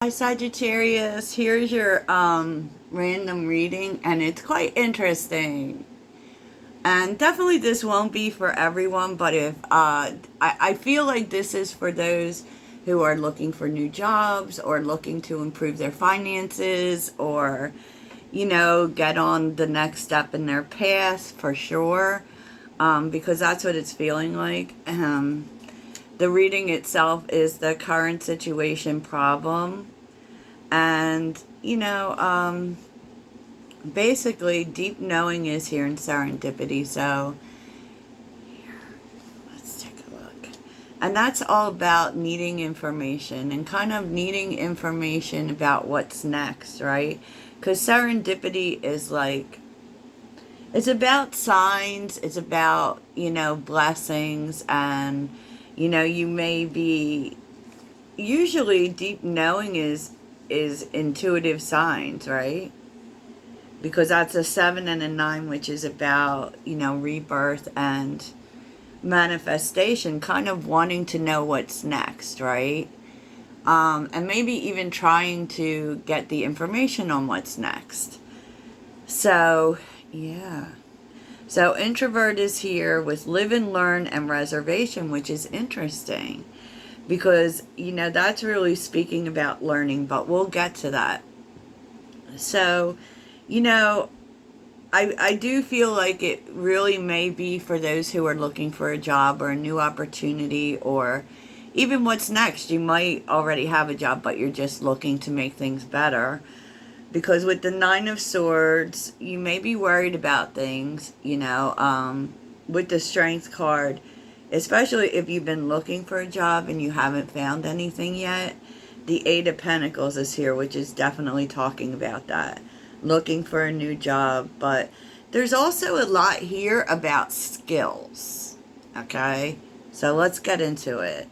Hi Sagittarius, here's your random reading, and it's quite interesting. And definitely this won't be for everyone, but if I feel like this is for those who are looking for new jobs or looking to improve their finances or get on the next step in their path for sure. Because that's what it's feeling like. The reading itself is the current situation problem. And, basically, deep knowing is here in serendipity. So, let's take a look. And that's all about needing information and kind of needing information about what's next, right? Because serendipity is like, it's about signs, it's about, blessings, and, you may be, usually deep knowing is intuitive signs, right? Because that's a 7 and a 9, which is about, rebirth and manifestation, kind of wanting to know what's next, right? And maybe even trying to get the information on what's next. So, yeah. So, introvert is here with live and learn and reservation, which is interesting because, that's really speaking about learning, but we'll get to that. So, I do feel like it really may be for those who are looking for a job or a new opportunity or even what's next. You might already have a job, but you're just looking to make things better. Because with the 9 of Swords, you may be worried about things, with the Strength card, especially if you've been looking for a job and you haven't found anything yet. The 8 of Pentacles is here, which is definitely talking about that. Looking for a new job. But there's also a lot here about skills. Okay? So let's get into it.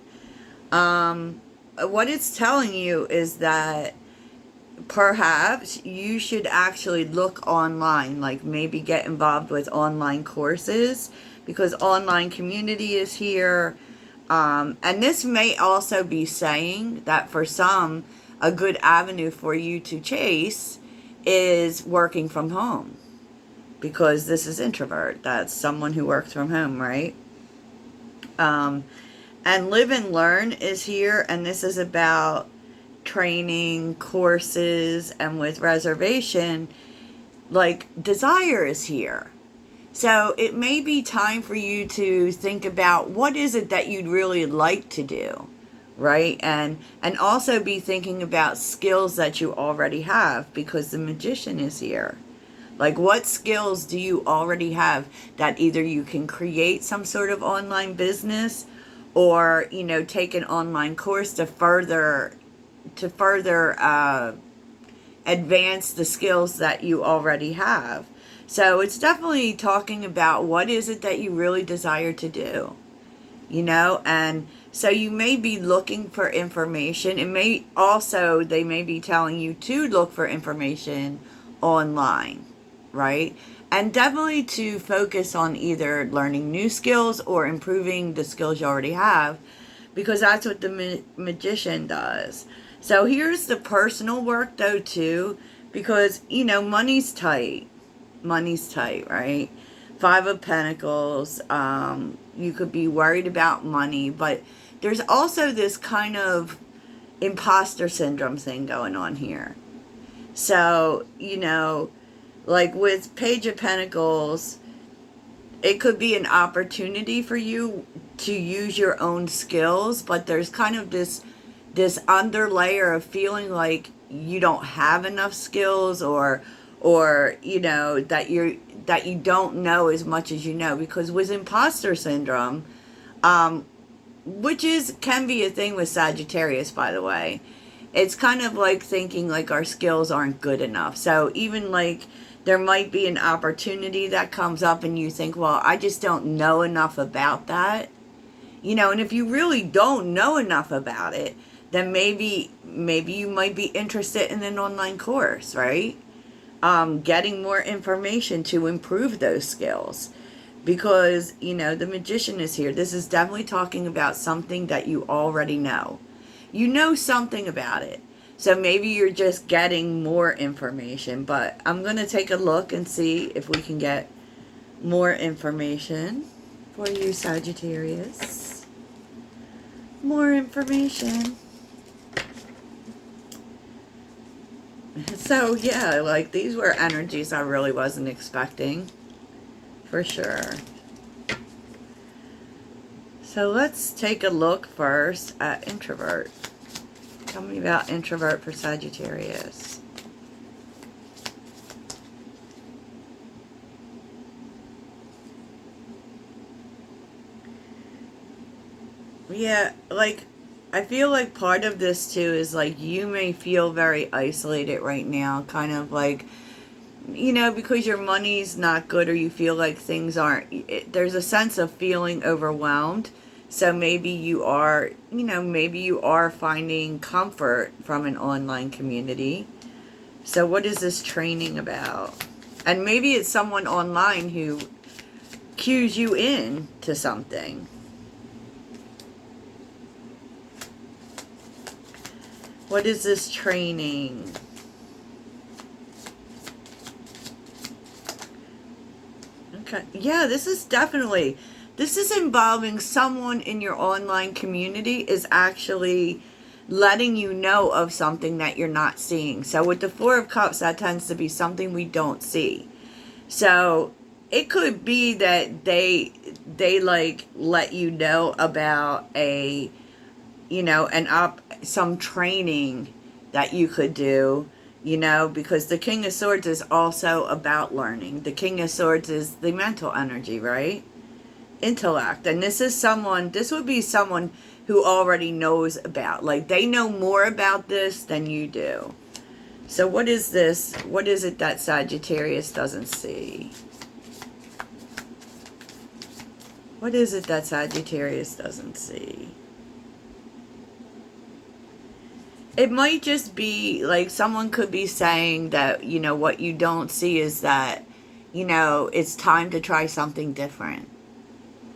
What it's telling you is that perhaps you should actually look online, like maybe get involved with online courses because online community is here. And this may also be saying that for some, a good avenue for you to chase is working from home because this is introvert. That's someone who works from home, right? And live and learn is here, and this is about training, courses, and with reservation, like desire is here. So it may be time for you to think about what is it that you'd really like to do, right? And also be thinking about skills that you already have because the Magician is here. Like what skills do you already have that either you can create some sort of online business or, take an online course to further advance the skills that you already have. So it's definitely talking about what is it that you really desire to do, and so you may be looking for information. It may also, they may be telling you to look for information online, right? And definitely to focus on either learning new skills or improving the skills you already have, because that's what the Magician does. So here's the personal work though too, because money's tight. Money's tight, right? 5 of Pentacles. You could be worried about money, but there's also this kind of imposter syndrome thing going on here. So, like with Page of Pentacles, it could be an opportunity for you to use your own skills, but there's kind of this underlayer of feeling like you don't have enough skills or that you don't know as much as you know. Because with imposter syndrome, which can be a thing with Sagittarius, by the way, it's kind of like thinking like our skills aren't good enough. So even like there might be an opportunity that comes up and you think, well, I just don't know enough about that. And if you really don't know enough about it, then maybe you might be interested in an online course, right? Getting more information to improve those skills. Because, the Magician is here. This is definitely talking about something that you already know. You know something about it. So maybe you're just getting more information, but I'm going to take a look and see if we can get more information for you, Sagittarius. More information. So yeah, like these were energies I really wasn't expecting, for sure. So let's take a look first at introvert. Tell me about introvert for Sagittarius. Yeah, like, I feel like part of this too is like you may feel very isolated right now, kind of like, you know, because your money's not good or you feel like things aren't, there's a sense of feeling overwhelmed. So maybe you are, you know, maybe you are finding comfort from an online community. So what is this training about? And maybe it's someone online who cues you in to something. What is this training? Okay. Yeah, this is involving someone in your online community is actually letting you know of something that you're not seeing. So with the Four of Cups, that tends to be something we don't see. So it could be that they like let you know about a, you know, some training that you could do, you know, because the King of Swords is also about learning. The King of Swords is the mental energy, right? Intellect. And this would be someone who already knows about, like they know more about this than you do. So what is this? What is it that Sagittarius doesn't see? What is it that Sagittarius doesn't see? It might just be like someone could be saying that, you know, what you don't see is that, you know, it's time to try something different.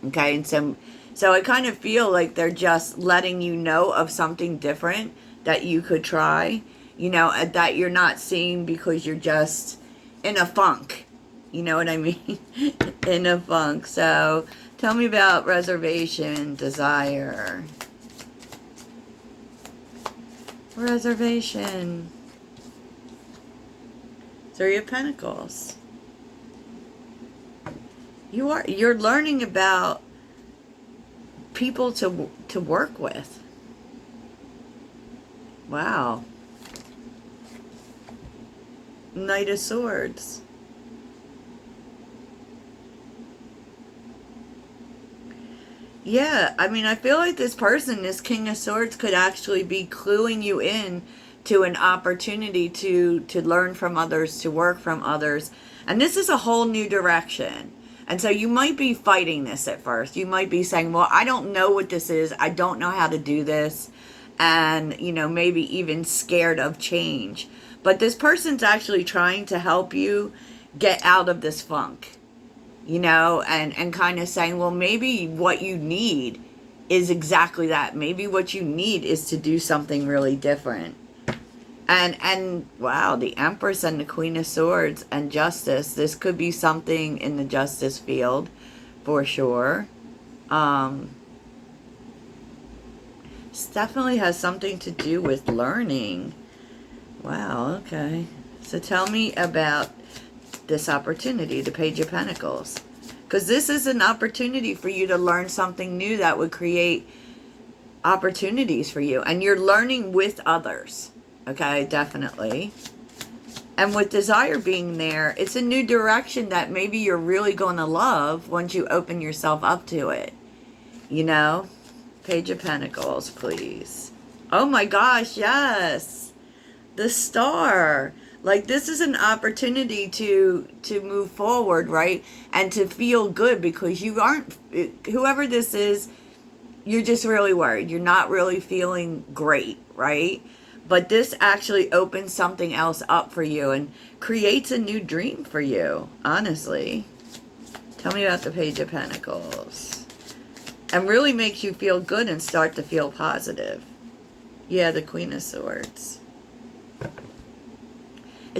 Okay, and so I kind of feel like they're just letting you know of something different that you could try, you know, that you're not seeing because you're just in a funk. You know what I mean? In a funk. So tell me about reservation, desire. Reservation. Three of Pentacles. You're learning about people to work with. Wow. Knight of Swords. Yeah, I mean, I feel like this person, this King of Swords, could actually be cluing you in to an opportunity to learn from others, to work from others. And this is a whole new direction. And so you might be fighting this at first. You might be saying, well, I don't know what this is. I don't know how to do this. And, you know, maybe even scared of change. But this person's actually trying to help you get out of this funk. You know, and kind of saying, well, maybe what you need is exactly that. Maybe what you need is to do something really different. And wow, the Empress and the Queen of Swords and Justice. This could be something in the justice field, for sure. This definitely has something to do with learning. Wow, okay. So tell me about this opportunity, the Page of Pentacles. Because this is an opportunity for you to learn something new that would create opportunities for you. And you're learning with others. Okay, definitely. And with desire being there, it's a new direction that maybe you're really going to love once you open yourself up to it. You know? Page of Pentacles, please. Oh my gosh, yes. The Star. Like, this is an opportunity to move forward, right? And to feel good, because you aren't, whoever this is, you're just really worried. You're not really feeling great, right? But this actually opens something else up for you and creates a new dream for you, honestly. Tell me about the Page of Pentacles. And really makes you feel good and start to feel positive. Yeah, the Queen of Swords.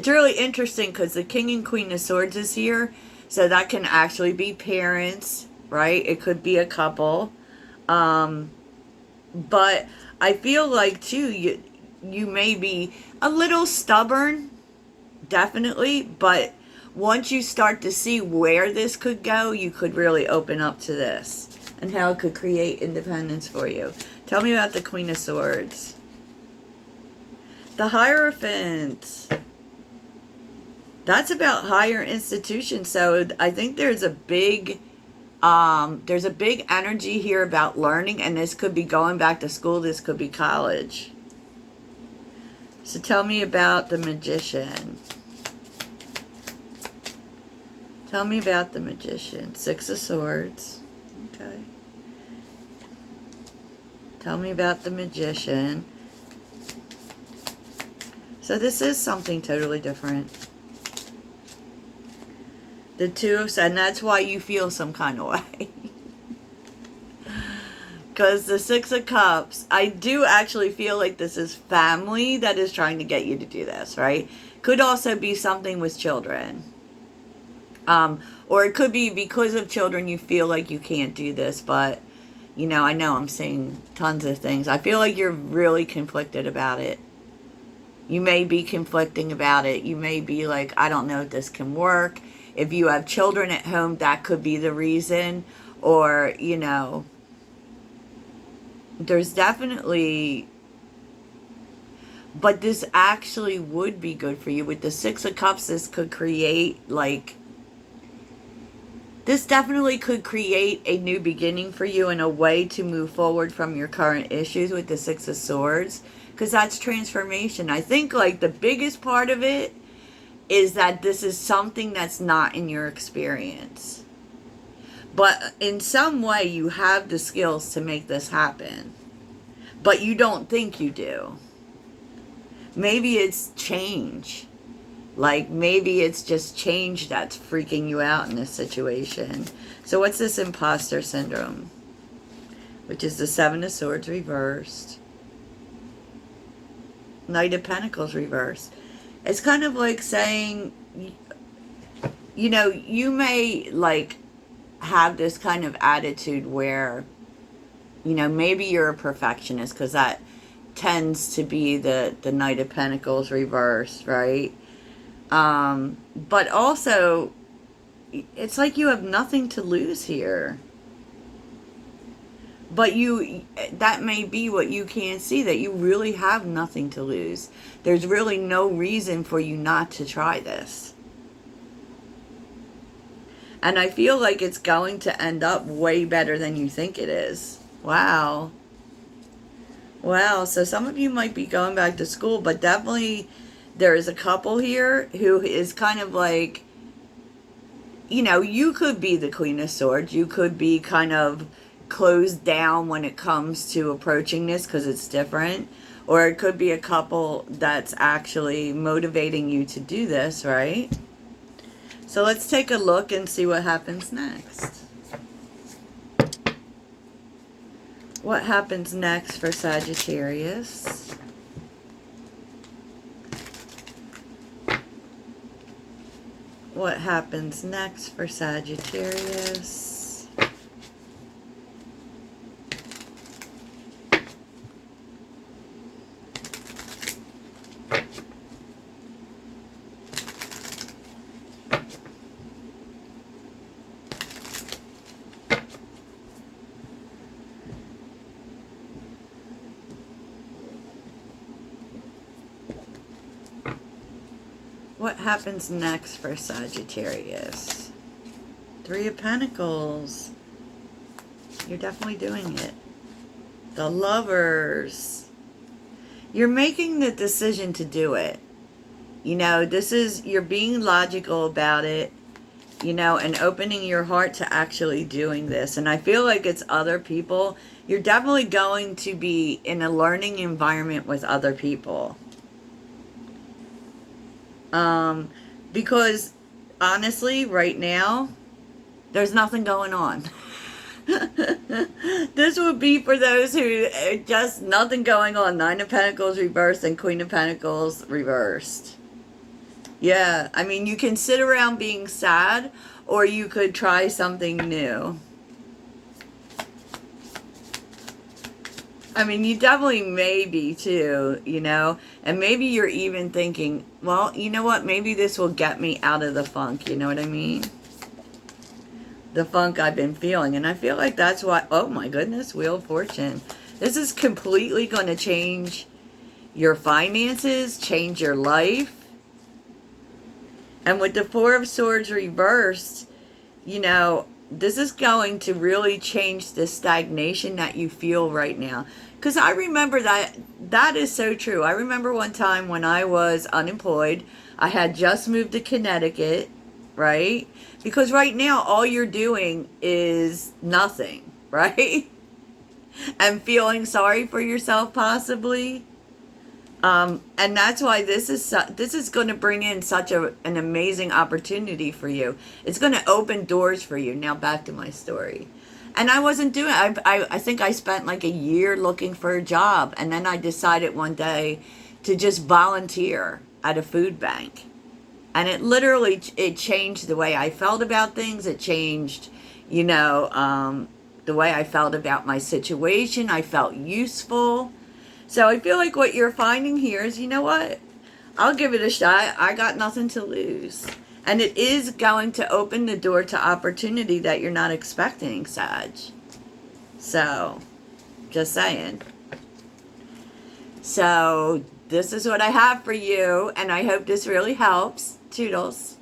really interesting because the King and Queen of Swords is here. So that can actually be parents, right? It could be a couple. But I feel like, too, you may be a little stubborn, definitely. But once you start to see where this could go, you could really open up to this and how it could create independence for you. Tell me about the Queen of Swords. The Hierophant. That's about higher institutions. So I think there's a big energy here about learning, and this could be going back to school. This could be college. So tell me about the Magician. Tell me about the Magician. Six of Swords. Okay. Tell me about the Magician. So this is something totally different. The Two of Swords, and that's why you feel some kind of way. Because the Six of Cups, I do actually feel like this is family that is trying to get you to do this, right? Could also be something with children. Or it could be because of children you feel like you can't do this, but, you know I'm saying tons of things. I feel like you're really conflicted about it. You may be conflicting about it. You may be like, I don't know if this can work. If you have children at home, that could be the reason. Or, there's definitely... But this actually would be good for you. With the Six of Cups, this could create, this definitely could create a new beginning for you and a way to move forward from your current issues with the Six of Swords. Because that's transformation. I think, the biggest part of it is that this is something that's not in your experience. But in some way, you have the skills to make this happen. But you don't think you do. Maybe it's change. Maybe it's just change that's freaking you out in this situation. So what's this imposter syndrome? Which is the Seven of Swords reversed. Knight of Pentacles reversed. It's kind of like saying, you may, have this kind of attitude where, maybe you're a perfectionist, because that tends to be the Knight of Pentacles reversed, right? But also, it's like you have nothing to lose here. But that may be what you can't see, that you really have nothing to lose. There's really no reason for you not to try this. And I feel like it's going to end up way better than you think it is. Wow. Wow, so some of you might be going back to school, but definitely there is a couple here who is kind of like, you could be the Queen of Swords. You could be kind of closed down when it comes to approaching this because it's different. Or it could be a couple that's actually motivating you to do this, right? So let's take a look and see what happens next. What happens next for Sagittarius? What happens next for Sagittarius? What happens next for Sagittarius? Three of Pentacles. You're definitely doing it. The Lovers. You're making the decision to do it. You're being logical about it, and opening your heart to actually doing this. And I feel like it's other people. You're definitely going to be in a learning environment with other people. Because honestly, right now, there's nothing going on. This would be for those who just nothing going on. Nine of Pentacles reversed and Queen of Pentacles reversed. Yeah, I mean, you can sit around being sad, or you could try something new. I mean, you definitely may be too, you know, and maybe you're even thinking, well, you know what, maybe this will get me out of the funk, you know what I mean? The funk I've been feeling, and I feel like that's why, oh my goodness, Wheel of Fortune. This is completely going to change your finances, change your life. And with the Four of Swords reversed, you know, this is going to really change the stagnation that you feel right now. Because I remember that is so true. I remember one time when I was unemployed, I had just moved to Connecticut, right? Because right now, all you're doing is nothing, right? And feeling sorry for yourself, possibly. And that's why this is going to bring in such an amazing opportunity for you. It's going to open doors for you. Now back to my story. And I wasn't doing. I think I spent like a year looking for a job, and then I decided one day to just volunteer at a food bank, and it changed the way I felt about things. It changed, you know, the way I felt about my situation. I felt useful. So I feel like what you're finding here is, you know what? I'll give it a shot. I got nothing to lose. And it is going to open the door to opportunity that you're not expecting, Sag. So, just saying. So, this is what I have for you, and I hope this really helps. Toodles.